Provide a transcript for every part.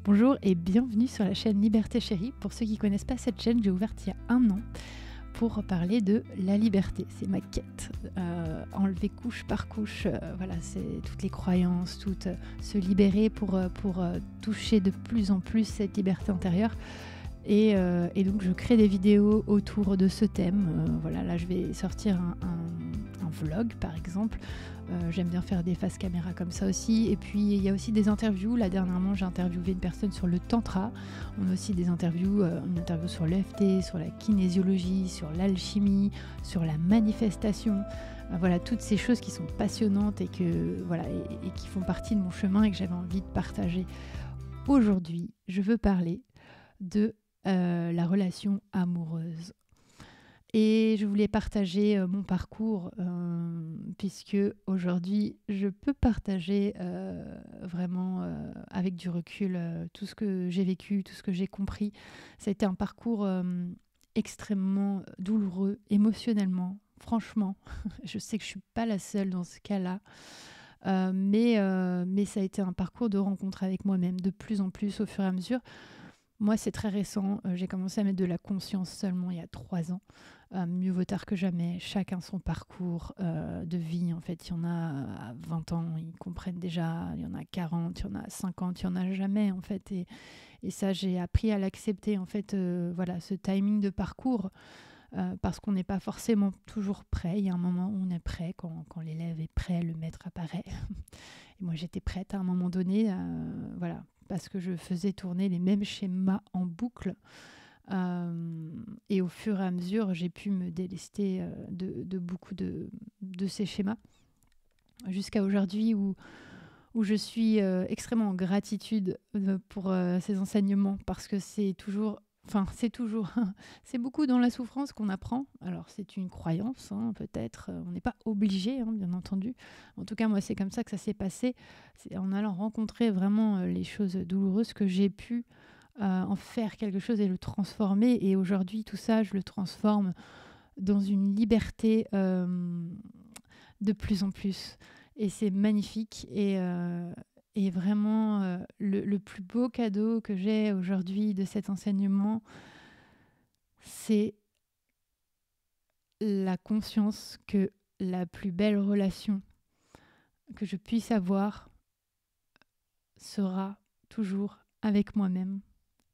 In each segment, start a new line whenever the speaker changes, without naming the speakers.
Bonjour et bienvenue sur la chaîne Liberté Chérie. Pour ceux qui ne connaissent pas cette chaîne, j'ai ouverte il y a 1 an pour parler de la liberté. C'est ma quête, enlever couche par couche, voilà, c'est toutes les croyances, se libérer pour toucher de plus en plus cette liberté intérieure. Et donc je crée des vidéos autour de ce thème. Voilà, là je vais sortir un vlog par exemple. J'aime bien faire des faces caméra comme ça aussi. Et puis il y a aussi des interviews. Là dernièrement j'ai interviewé une personne sur le tantra. On a aussi des interviews, une interview sur l'EFT, sur la kinésiologie, sur l'alchimie, sur la manifestation. Voilà, toutes ces choses qui sont passionnantes et qui font partie de mon chemin et que j'avais envie de partager. Aujourd'hui, je veux parler de la relation amoureuse. Et je voulais partager mon parcours puisque aujourd'hui je peux partager vraiment avec du recul tout ce que j'ai vécu, tout ce que j'ai compris. Ça a été un parcours extrêmement douloureux émotionnellement, franchement. Je sais que je ne suis pas la seule dans ce cas-là. Mais ça a été un parcours de rencontre avec moi-même de plus en plus au fur et à mesure. Moi, c'est très récent. J'ai commencé à mettre de la conscience seulement il y a 3 ans. Mieux vaut tard que jamais. Chacun son parcours de vie. En fait, il y en a à 20 ans, ils comprennent déjà. Il y en a 40, il y en a 50, il y en a jamais, en fait. Et ça, j'ai appris à l'accepter, en fait. Voilà, ce timing de parcours. Parce qu'on n'est pas forcément toujours prêt. Il y a un moment où on est prêt. Quand l'élève est prêt, le maître apparaît. Et moi, j'étais prête à un moment donné. Voilà, parce que je faisais tourner les mêmes schémas en boucle. Et au fur et à mesure, j'ai pu me délester de beaucoup de ces schémas. Jusqu'à aujourd'hui où je suis extrêmement en gratitude pour ces enseignements. Parce que c'est toujours... c'est beaucoup dans la souffrance qu'on apprend. Alors, c'est une croyance, peut-être. On n'est pas obligé, bien entendu. En tout cas, moi, c'est comme ça que ça s'est passé. C'est en allant rencontrer vraiment les choses douloureuses que j'ai pu en faire quelque chose et le transformer. Et aujourd'hui, tout ça, je le transforme dans une liberté de plus en plus. Et c'est magnifique. Et vraiment, le plus beau cadeau que j'ai aujourd'hui de cet enseignement, c'est la conscience que la plus belle relation que je puisse avoir sera toujours avec moi-même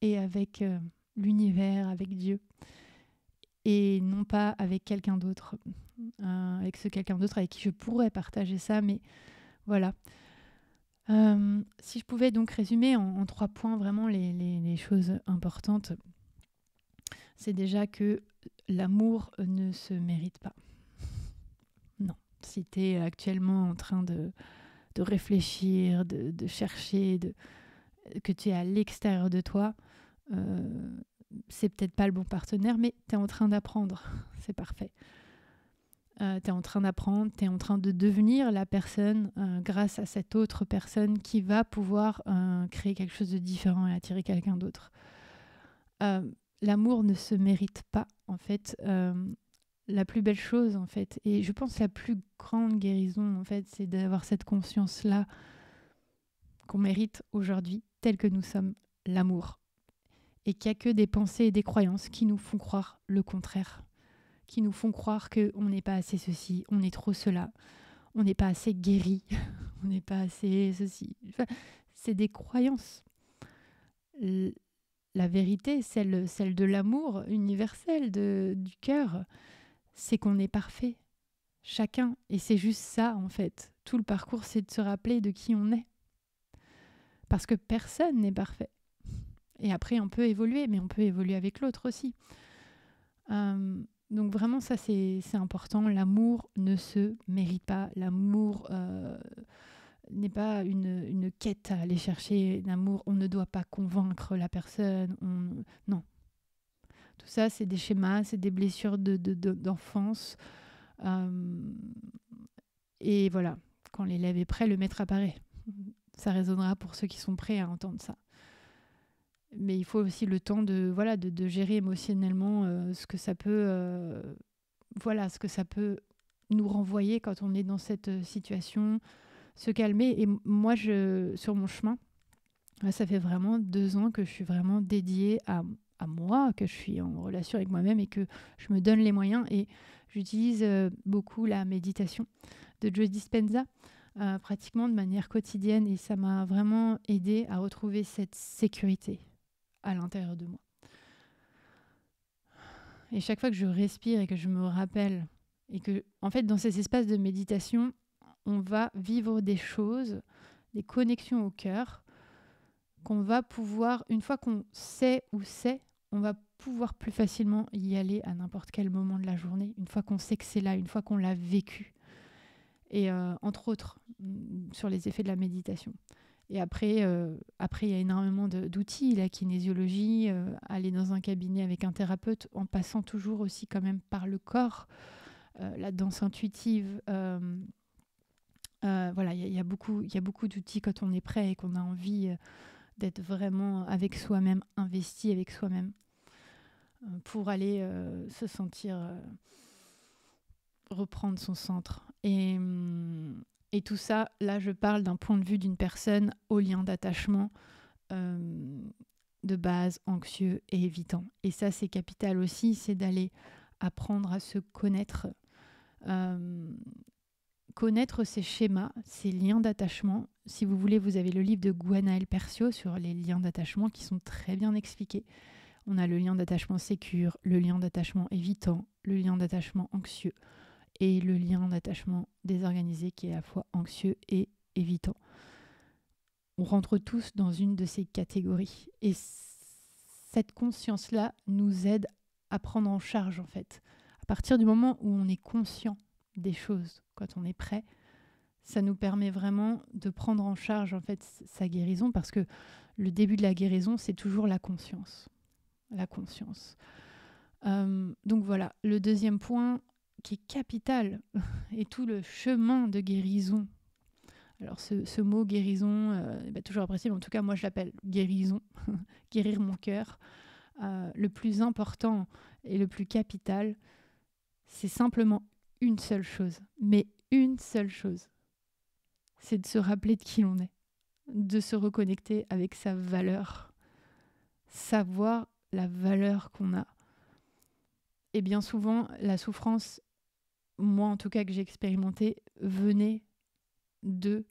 et avec l'univers, avec Dieu, et non pas avec quelqu'un d'autre, avec ce quelqu'un d'autre avec qui je pourrais partager ça, mais voilà. Si je pouvais donc résumer en 3 points vraiment les choses importantes, c'est déjà que l'amour ne se mérite pas. Non. Si tu es actuellement en train de réfléchir, de chercher, que tu es à l'extérieur de toi, c'est peut-être pas le bon partenaire, mais tu es en train d'apprendre. C'est parfait. Tu es en train d'apprendre, tu es en train de devenir la personne grâce à cette autre personne qui va pouvoir créer quelque chose de différent et attirer quelqu'un d'autre. L'amour ne se mérite pas, en fait. La plus belle chose, en fait, et je pense la plus grande guérison, en fait, c'est d'avoir cette conscience-là qu'on mérite aujourd'hui, tel que nous sommes, l'amour. Et qu'il n'y a que des pensées et des croyances qui nous font croire le contraire, qui nous font croire qu'on n'est pas assez ceci, on est trop cela, on n'est pas assez guéri, on n'est pas assez ceci. Enfin, c'est des croyances. La vérité, celle de l'amour universel, du cœur, c'est qu'on est parfait, chacun. Et c'est juste ça, en fait. Tout le parcours, c'est de se rappeler de qui on est. Parce que personne n'est parfait. Et après, on peut évoluer, mais on peut évoluer avec l'autre aussi. Donc vraiment, ça, c'est important. L'amour ne se mérite pas. L'amour n'est pas une quête à aller chercher. L'amour, on ne doit pas convaincre la personne. Non. Tout ça, c'est des schémas, c'est des blessures d'enfance. Et voilà, quand l'élève est prêt, le maître apparaît. Ça résonnera pour ceux qui sont prêts à entendre ça. Mais il faut aussi le temps de gérer émotionnellement ce que ça peut nous renvoyer quand on est dans cette situation, se calmer. Et moi, sur mon chemin, Là, ça fait vraiment 2 ans que je suis vraiment dédiée à moi, que je suis en relation avec moi-même et que je me donne les moyens. Et j'utilise beaucoup la méditation de Joe Dispenza, pratiquement de manière quotidienne. Et ça m'a vraiment aidée à retrouver cette sécurité à l'intérieur de moi. Et chaque fois que je respire et que je me rappelle, et que, en fait, dans ces espaces de méditation, on va vivre des choses, des connexions au cœur, qu'on va pouvoir, une fois qu'on sait où c'est, on va pouvoir plus facilement y aller à n'importe quel moment de la journée, une fois qu'on sait que c'est là, une fois qu'on l'a vécu. Et entre autres, sur les effets de la méditation. Et après, il y a énormément d'outils, la kinésiologie, aller dans un cabinet avec un thérapeute, en passant toujours aussi quand même par le corps, la danse intuitive. Voilà, il y a beaucoup d'outils quand on est prêt et qu'on a envie d'être vraiment avec soi-même, investi avec soi-même, pour aller se sentir reprendre son centre. Et tout ça, là, je parle d'un point de vue d'une personne au lien d'attachement de base, anxieux et évitant. Et ça, c'est capital aussi, c'est d'aller apprendre à se connaître, connaître ses schémas, ses liens d'attachement. Si vous voulez, vous avez le livre de Gwenaëlle Persio sur les liens d'attachement qui sont très bien expliqués. On a le lien d'attachement sécure, le lien d'attachement évitant, le lien d'attachement anxieux et le lien d'attachement désorganisé qui est à la fois anxieux et évitant. On rentre tous dans une de ces catégories. Et cette conscience-là nous aide à prendre en charge, en fait. À partir du moment où on est conscient des choses, quand on est prêt, ça nous permet vraiment de prendre en charge, en fait, sa guérison, parce que le début de la guérison, c'est toujours la conscience. La conscience. Donc voilà, le deuxième point qui est capital et tout le chemin de guérison. Alors ce mot guérison est toujours apprécié, mais en tout cas moi je l'appelle guérison, guérir mon cœur. Le plus important et le plus capital, c'est simplement une seule chose, mais une seule chose. C'est de se rappeler de qui l'on est, de se reconnecter avec sa valeur, savoir la valeur qu'on a. Et bien souvent, la souffrance, moi en tout cas que j'ai expérimenté, venait de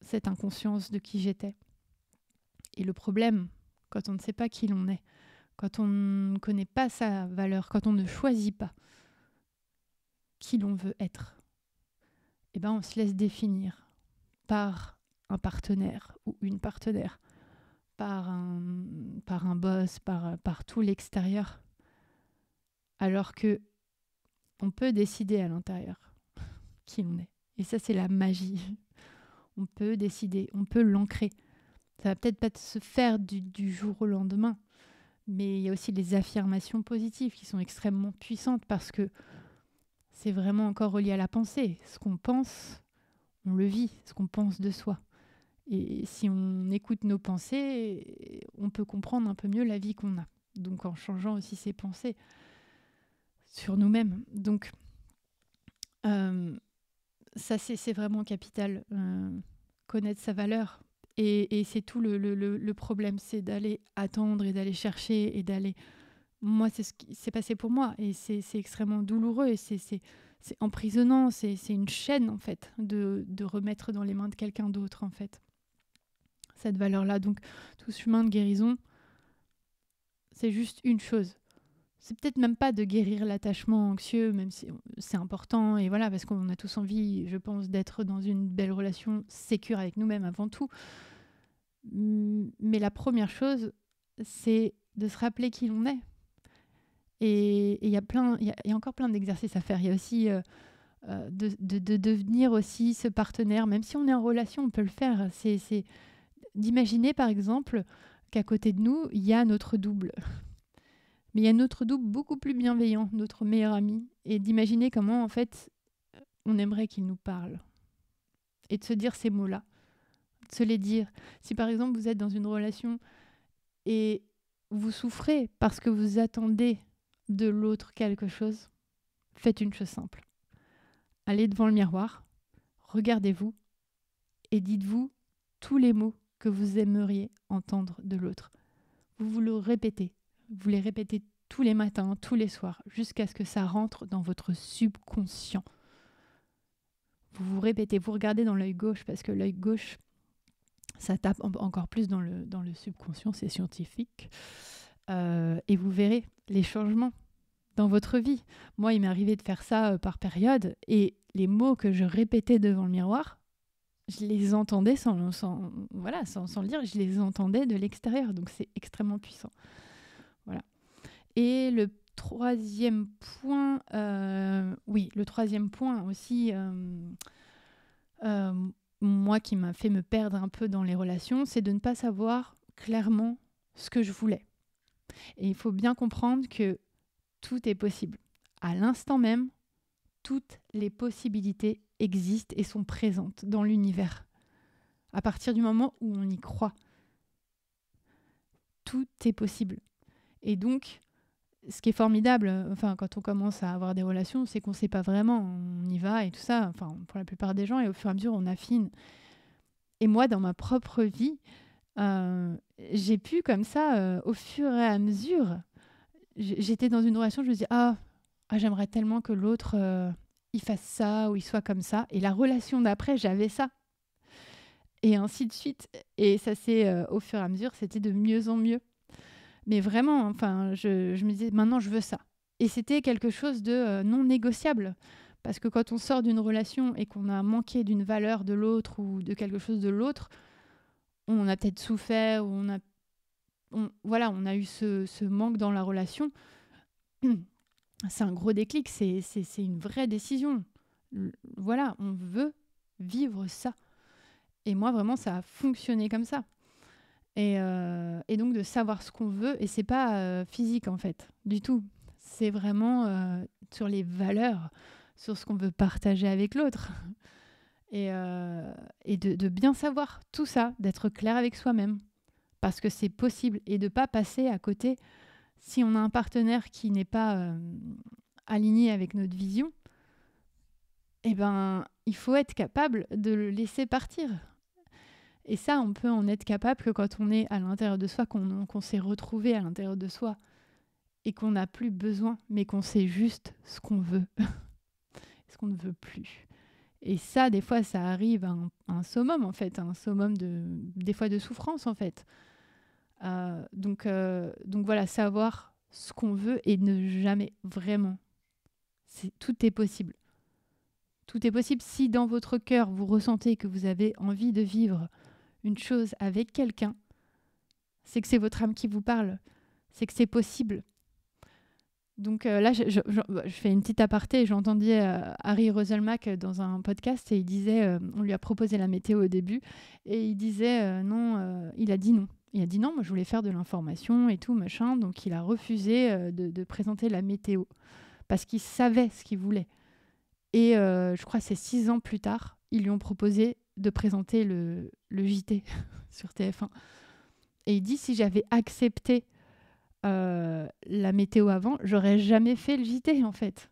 cette inconscience de qui j'étais. Et le problème, quand on ne sait pas qui l'on est, quand on ne connaît pas sa valeur, quand on ne choisit pas qui l'on veut être, eh ben on se laisse définir par un partenaire ou une partenaire, par un boss, par tout l'extérieur. Alors que on peut décider à l'intérieur qui l'on est. Et ça, c'est la magie. On peut décider, on peut l'ancrer. Ça va peut-être pas se faire du jour au lendemain, mais il y a aussi les affirmations positives qui sont extrêmement puissantes parce que c'est vraiment encore relié à la pensée. Ce qu'on pense, on le vit, ce qu'on pense de soi. Et si on écoute nos pensées, on peut comprendre un peu mieux la vie qu'on a. Donc en changeant aussi ses pensées sur nous-mêmes. Donc ça, c'est vraiment capital. Connaître sa valeur. Et c'est tout le problème, c'est d'aller attendre et d'aller chercher et d'aller... Moi, c'est ce qui s'est passé pour moi et c'est extrêmement douloureux et c'est emprisonnant, c'est une chaîne en fait de remettre dans les mains de quelqu'un d'autre en fait cette valeur-là. Donc tout ce chemin de guérison, c'est juste une chose. C'est peut-être même pas de guérir l'attachement anxieux, même si c'est important et voilà, parce qu'on a tous envie, je pense, d'être dans une belle relation sécure avec nous-mêmes avant tout. Mais la première chose, c'est de se rappeler qui l'on est. Et il y a encore plein d'exercices à faire. Il y a aussi de devenir aussi ce partenaire, même si on est en relation, on peut le faire. C'est d'imaginer par exemple qu'à côté de nous, il y a notre double. Mais il y a notre double beaucoup plus bienveillant, notre meilleur ami. Et d'imaginer comment en fait on aimerait qu'il nous parle. Et de se dire ces mots-là. De se les dire. Si par exemple vous êtes dans une relation et vous souffrez parce que vous attendez de l'autre quelque chose, faites une chose simple. Allez devant le miroir, regardez-vous et dites-vous tous les mots que vous aimeriez entendre de l'autre. Vous le répétez. Vous les répétez tous les matins, tous les soirs, jusqu'à ce que ça rentre dans votre subconscient. Vous vous répétez, vous regardez dans l'œil gauche, parce que l'œil gauche, ça tape encore plus dans le subconscient, c'est scientifique. Et vous verrez les changements dans votre vie. Moi, il m'est arrivé de faire ça par période, et les mots que je répétais devant le miroir, je les entendais sans le dire, je les entendais de l'extérieur. Donc, c'est extrêmement puissant. Voilà. Et le troisième point, aussi, moi qui m'a fait me perdre un peu dans les relations, c'est de ne pas savoir clairement ce que je voulais. Et il faut bien comprendre que tout est possible. À l'instant même, toutes les possibilités existent et sont présentes dans l'univers. À partir du moment où on y croit, tout est possible. Et donc, ce qui est formidable, quand on commence à avoir des relations, c'est qu'on ne sait pas vraiment, on y va et tout ça, pour la plupart des gens, et au fur et à mesure, on affine. Et moi, dans ma propre vie, j'ai pu comme ça, au fur et à mesure, j'étais dans une relation, je me disais, j'aimerais tellement que l'autre, il fasse ça ou il soit comme ça. Et la relation d'après, j'avais ça. Et ainsi de suite. Et ça c'est au fur et à mesure, c'était de mieux en mieux. Mais vraiment, je me disais, maintenant, je veux ça. Et c'était quelque chose de non négociable. Parce que quand on sort d'une relation et qu'on a manqué d'une valeur de l'autre ou de quelque chose de l'autre, on a peut-être souffert, ou on a eu ce manque dans la relation. C'est un gros déclic, c'est une vraie décision. Voilà, on veut vivre ça. Et moi, vraiment, ça a fonctionné comme ça. Et donc, de savoir ce qu'on veut, et c'est pas physique, en fait, du tout. C'est vraiment sur les valeurs, sur ce qu'on veut partager avec l'autre. Et de bien savoir tout ça, d'être clair avec soi-même. Parce que c'est possible. Et de pas passer à côté. Si on a un partenaire qui n'est pas aligné avec notre vision, il faut être capable de le laisser partir. Et ça, on peut en être capable que quand on est à l'intérieur de soi, qu'on s'est retrouvé à l'intérieur de soi et qu'on n'a plus besoin, mais qu'on sait juste ce qu'on veut, ce qu'on ne veut plus. Et ça, des fois, ça arrive à un summum, en fait, un summum des fois de souffrance, en fait. Donc voilà, savoir ce qu'on veut et ne jamais vraiment. Tout est possible. Tout est possible si dans votre cœur, vous ressentez que vous avez envie de vivre une chose avec quelqu'un, c'est que c'est votre âme qui vous parle, c'est que c'est possible. Donc là, je fais une petite aparté. J'entendais Harry Roselmack dans un podcast et il disait, on lui a proposé la météo au début, et il disait non, il a dit non. Il a dit non, moi je voulais faire de l'information et tout, machin, donc il a refusé de présenter la météo parce qu'il savait ce qu'il voulait. Et je crois que c'est 6 ans plus tard, ils lui ont proposé de présenter le JT sur TF1. Et il dit, si j'avais accepté la météo avant, j'aurais jamais fait le JT, en fait.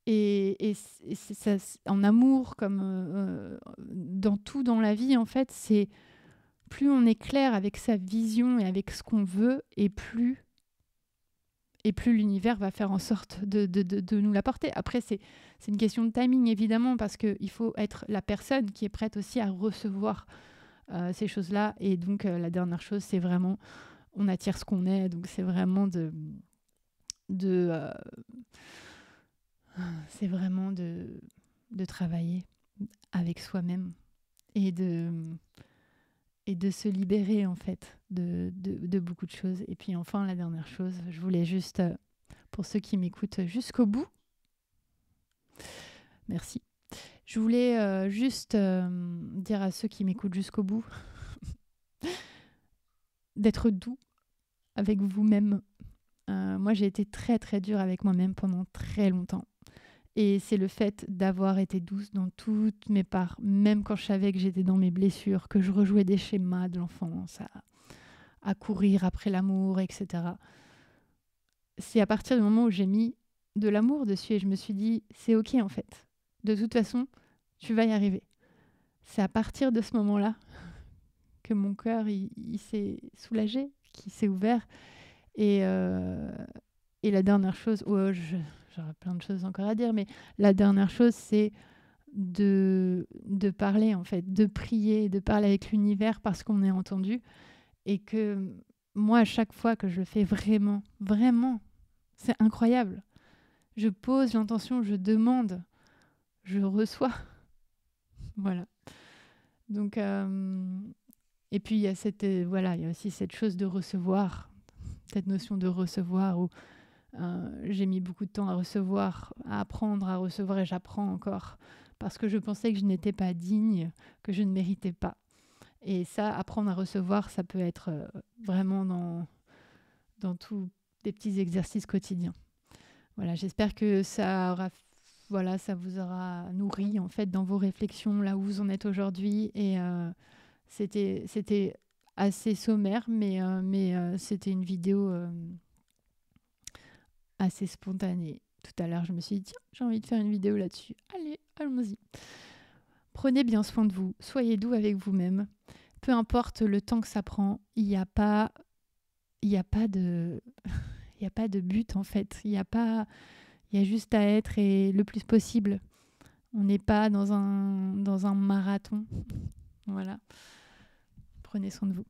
Et c'est ça, en amour, comme dans tout dans la vie, en fait, c'est plus on est clair avec sa vision et avec ce qu'on veut, et plus l'univers va faire en sorte de nous l'apporter. Après, c'est une question de timing, évidemment, parce qu'il faut être la personne qui est prête aussi à recevoir ces choses-là. Et donc, la dernière chose, c'est vraiment, on attire ce qu'on est. Donc, c'est vraiment c'est vraiment de travailler avec soi-même et de se libérer, en fait, de beaucoup de choses. Et puis enfin, la dernière chose, je voulais juste, pour ceux qui m'écoutent jusqu'au bout, merci. Je voulais juste dire à ceux qui m'écoutent jusqu'au bout d'être doux avec vous-même. Moi, j'ai été très, très dure avec moi-même pendant très longtemps. Et c'est le fait d'avoir été douce dans toutes mes parts, même quand je savais que j'étais dans mes blessures, que je rejouais des schémas de l'enfance, à courir après l'amour, etc. C'est à partir du moment où j'ai mis de l'amour dessus et je me suis dit, c'est ok en fait. De toute façon, tu vas y arriver. C'est à partir de ce moment-là que mon cœur il s'est soulagé, qu'il s'est ouvert. Et la dernière chose, j'aurais plein de choses encore à dire, mais la dernière chose, c'est de parler, en fait, de prier, de parler avec l'univers parce qu'on est entendu. Et que moi, à chaque fois que je le fais vraiment, vraiment, c'est incroyable. Je pose l'intention, je demande, je reçois. Voilà. Donc, et puis, il y a il y a aussi cette chose de recevoir, cette notion de recevoir où j'ai mis beaucoup de temps à recevoir, à apprendre à recevoir, et j'apprends encore parce que je pensais que je n'étais pas digne, que je ne méritais pas. Et ça, apprendre à recevoir, ça peut être vraiment dans tous les petits exercices quotidiens. Voilà, j'espère que ça vous aura nourri en fait dans vos réflexions là où vous en êtes aujourd'hui. Et c'était assez sommaire, mais c'était une vidéo assez spontanée. Tout à l'heure, je me suis dit, tiens, j'ai envie de faire une vidéo là-dessus. Allez, allons-y. Prenez bien soin de vous, soyez doux avec vous-même. Peu importe le temps que ça prend, il n'y a pas de but en fait. Il y a juste à être et le plus possible. On n'est pas dans un marathon. Voilà. Prenez soin de vous.